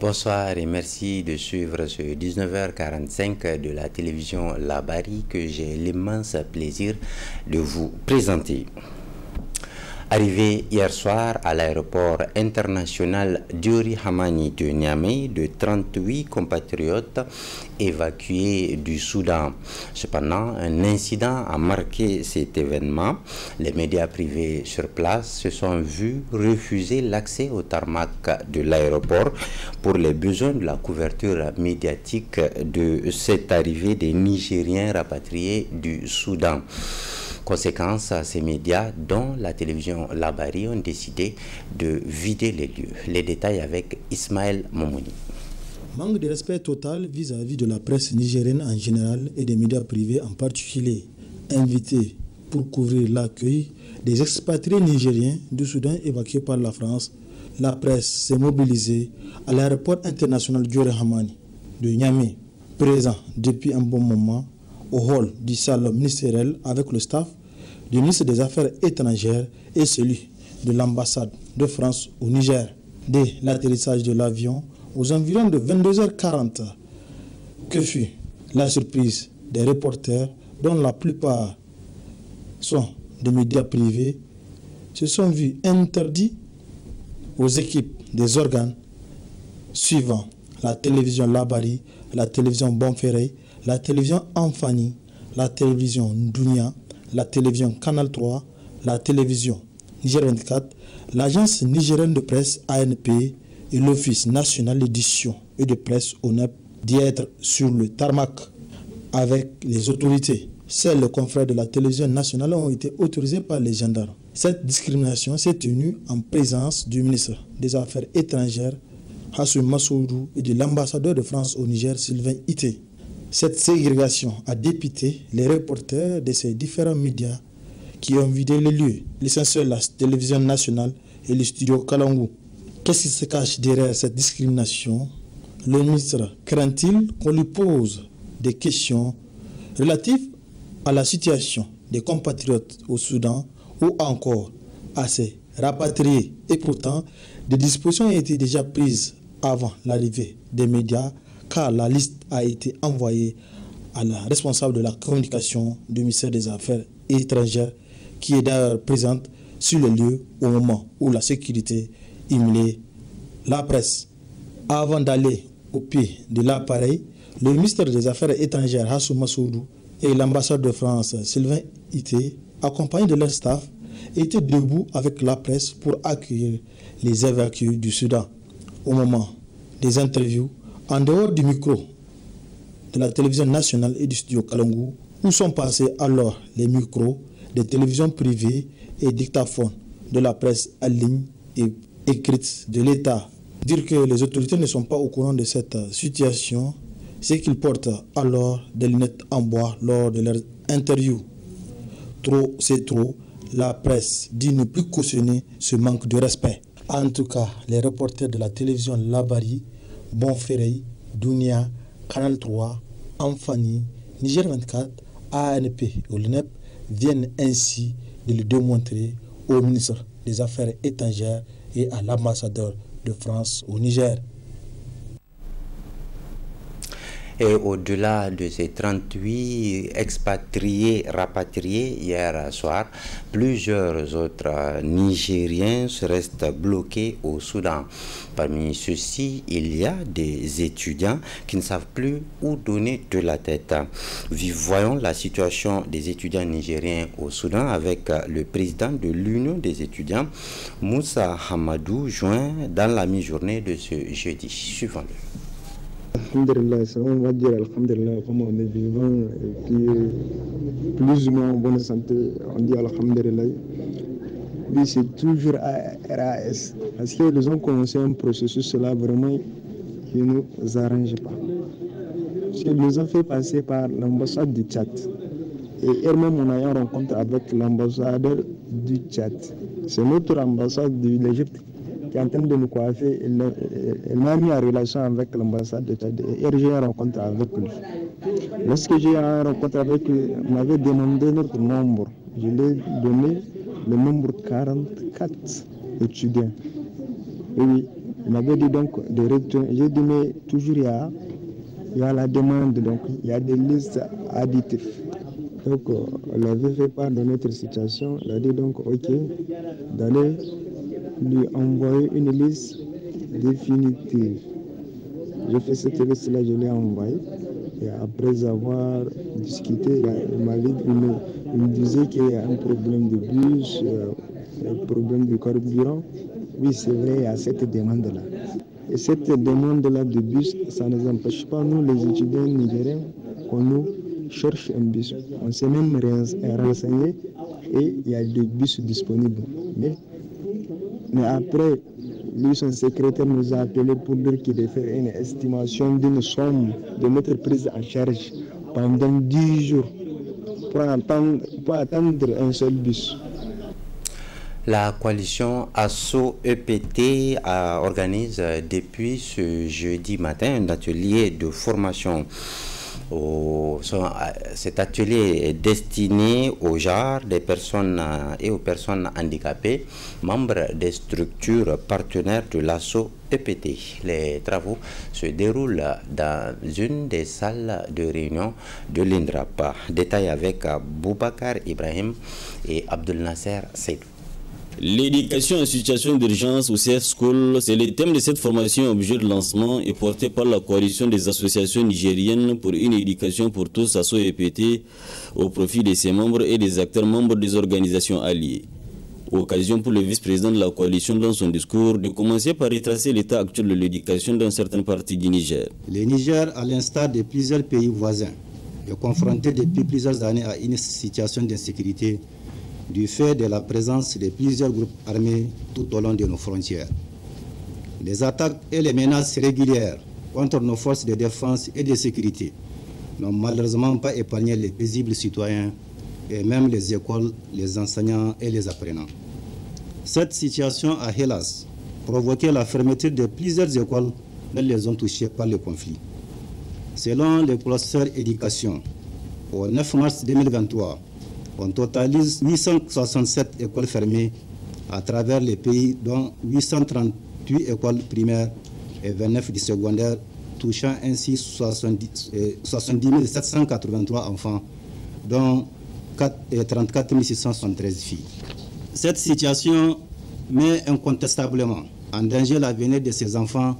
Bonsoir et merci de suivre ce 19h45 de la télévision Labari que j'ai l'immense plaisir de vous présenter. Arrivé hier soir à l'aéroport international Diori Hamani de Niamey de 38 compatriotes évacués du Soudan. Cependant, un incident a marqué cet événement. Les médias privés sur place se sont vus refuser l'accès au tarmac de l'aéroport pour les besoins de la couverture médiatique de cette arrivée des Nigériens rapatriés du Soudan. Conséquence, ces médias, dont la télévision Labari, ont décidé de vider les lieux. Les détails avec Ismaël Momouni. Manque de respect total vis-à-vis de la presse nigérienne en général et des médias privés en particulier. Invités pour couvrir l'accueil des expatriés nigériens du Soudan évacués par la France, la presse s'est mobilisée à l'aéroport international Diori Hamani de Niamey, présent depuis un bon moment au hall du salon ministériel avec le staff du ministre des Affaires étrangères et celui de l'ambassade de France au Niger. Dès l'atterrissage de l'avion, aux environs de 22h40, que fut la surprise des reporters, dont la plupart sont des médias privés, se sont vus interdits aux équipes des organes suivant la télévision Labari, la télévision Bonferré, la télévision Amfani, la télévision Dunia, la télévision Canal 3, la télévision Niger 24, l'agence nigérienne de presse ANP et l'Office national d'édition et de presse ONEP d'y être sur le tarmac avec les autorités. Seuls les confrères de la télévision nationale ont été autorisés par les gendarmes. Cette discrimination s'est tenue en présence du ministre des Affaires étrangères, Hassoumi Massoudou, et de l'ambassadeur de France au Niger, Sylvain Ité. Cette ségrégation a dépité les reporters de ces différents médias qui ont vidé les lieux, l'essentiel la télévision nationale et le studio Kalangu. Qu'est-ce qui se cache derrière cette discrimination? Le ministre craint-il qu'on lui pose des questions relatives à la situation des compatriotes au Soudan ou encore à ces rapatriés? Et pourtant, des dispositions ont été déjà prises avant l'arrivée des médias, car la liste a été envoyée à la responsable de la communication du ministère des Affaires étrangères, qui est d'ailleurs présente sur le lieu au moment où la sécurité humiliait la presse. Avant d'aller au pied de l'appareil, le ministère des Affaires étrangères, Hassoumi Massoudou, et l'ambassade de France, Sylvain Ité, accompagnés de leur staff, étaient debout avec la presse pour accueillir les évacués du Soudan. Au moment des interviews, en dehors du micro de la télévision nationale et du studio Kalangu, où sont passés alors les micros des télévisions privées et dictaphones de la presse en ligne et écrite de l'État. Dire que les autorités ne sont pas au courant de cette situation, c'est qu'ils portent alors des lunettes en bois lors de leurs interviews. Trop, c'est trop. La presse dit ne plus cautionner ce manque de respect. En tout cas, les reporters de la télévision Labari, Bonferré, Dunia, Canal 3, Amfani, Niger 24, ANP et l'UNEP viennent ainsi de le démontrer au ministre des Affaires étrangères et à l'ambassadeur de France au Niger. Et au-delà de ces 38 expatriés rapatriés hier soir, plusieurs autres Nigériens se restent bloqués au Soudan. Parmi ceux-ci, il y a des étudiants qui ne savent plus où donner de la tête. Voyons la situation des étudiants nigériens au Soudan avec le président de l'Union des étudiants, Moussa Hamadou, joint dans la mi-journée de ce jeudi. Suivons-le. Alhamdulillah, on va dire Alhamdulillah, comme on est vivant et puis plus ou moins en bonne santé, on dit Alhamdulillah. Oui, c'est toujours RAS. Parce qu'ils ont commencé un processus là vraiment qui ne nous arrange pas. Parce qu'ils nous ont fait passer par l'ambassade du Tchad. Et eux-mêmes, on a eu une rencontre avec l'ambassadeur du Tchad. C'est notre ambassade de l'Égypte qui est en train de nous coiffer. Elle m'a mis en relation avec l'ambassade de Tchad et j'ai eu une rencontre avec lui. Lorsque j'ai eu une rencontre avec lui, on m'avait demandé notre nombre. Je lui ai donné le nombre 44 étudiants. Et oui, Il m'avait dit donc de retourner. J'ai dit mais toujours il y a la demande, donc il y a des listes additives. Donc on avait fait part de notre situation. Il a dit donc ok, d'aller lui envoyer une liste définitive. J'ai fait cette liste-là, je l'ai envoyée. Et après avoir discuté, il me disait qu'il y a un problème de bus, un problème de carburant. Oui, c'est vrai, il y a cette demande-là. Et cette demande-là de bus, ça ne nous empêche pas, nous les étudiants nigériens, qu'on nous cherche un bus. On s'est même renseigné et il y a des bus disponibles. Mais après, lui, son secrétaire nous a appelé pour dire qu'il devait faire une estimation d'une somme de notre prise en charge pendant 10 jours pour attendre un seul bus. La coalition ASSO-EPT organise depuis ce jeudi matin un atelier de formation. Cet atelier est destiné aux genres des personnes et aux personnes handicapées, membres des structures partenaires de l'ASSO-EPT. Les travaux se déroulent dans une des salles de réunion de l'INDRAP. Détail avec Boubacar Ibrahim et Abdel Nasser Seydou. L'éducation en situation d'urgence au CF School, c'est le thème de cette formation objet de lancement et porté par la coalition des associations nigériennes pour une éducation pour tous ASSO-EPT au profit de ses membres et des acteurs membres des organisations alliées. Occasion pour le vice-président de la coalition dans son discours de commencer par retracer l'état actuel de l'éducation dans certaines parties du Niger. Le Niger, à l'instar de plusieurs pays voisins, est confronté depuis plusieurs années à une situation d'insécurité du fait de la présence de plusieurs groupes armés tout au long de nos frontières. Les attaques et les menaces régulières contre nos forces de défense et de sécurité n'ont malheureusement pas épargné les paisibles citoyens et même les écoles, les enseignants et les apprenants. Cette situation a hélas provoqué la fermeture de plusieurs écoles dans les zones touchées par le conflit. Selon le cluster éducation, au 9 mars 2023, on totalise 867 écoles fermées à travers les pays, dont 838 écoles primaires et 29 du secondaire, touchant ainsi 70 783 enfants, dont 34 673 filles. Cette situation met incontestablement en danger l'avenir de ces enfants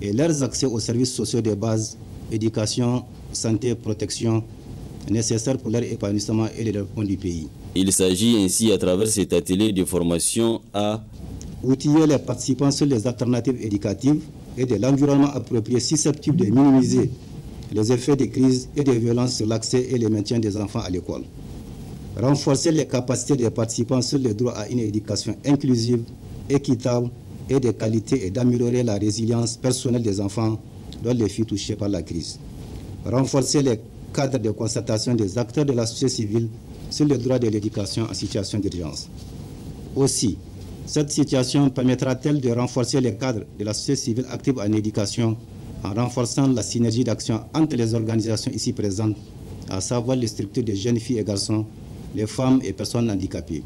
et leurs accès aux services sociaux de base, éducation, santé, protection, nécessaires pour leur épanouissement et le développement du pays. Il s'agit ainsi à travers cet atelier de formation à outiller les participants sur les alternatives éducatives et de l'environnement approprié susceptible de minimiser les effets des crises et des violences sur l'accès et le maintien des enfants à l'école. Renforcer les capacités des participants sur le droit à une éducation inclusive, équitable et de qualité et d'améliorer la résilience personnelle des enfants dont les filles touchées par la crise. Renforcer les cadre de constatation des acteurs de la société civile sur le droit de l'éducation en situation d'urgence. Aussi, cette situation permettra-t-elle de renforcer les cadres de la société civile active en éducation en renforçant la synergie d'action entre les organisations ici présentes, à savoir les structures de jeunes filles et garçons, les femmes et personnes handicapées.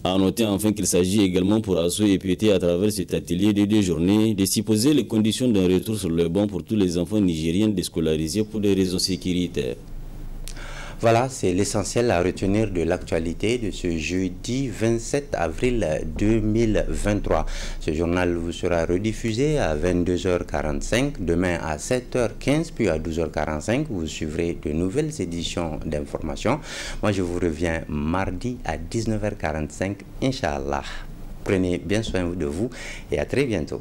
À noter enfin qu'il s'agit également pour ASSO-EPT à travers cet atelier de 2 journées de supposer les conditions d'un retour sur le banc pour tous les enfants nigériens déscolarisés pour des raisons sécuritaires. Voilà, c'est l'essentiel à retenir de l'actualité de ce jeudi 27 avril 2023. Ce journal vous sera rediffusé à 22h45, demain à 7h15, puis à 12h45. Vous suivrez de nouvelles éditions d'informations. Moi, je vous reviens mardi à 19h45, Inch'Allah. Prenez bien soin de vous et à très bientôt.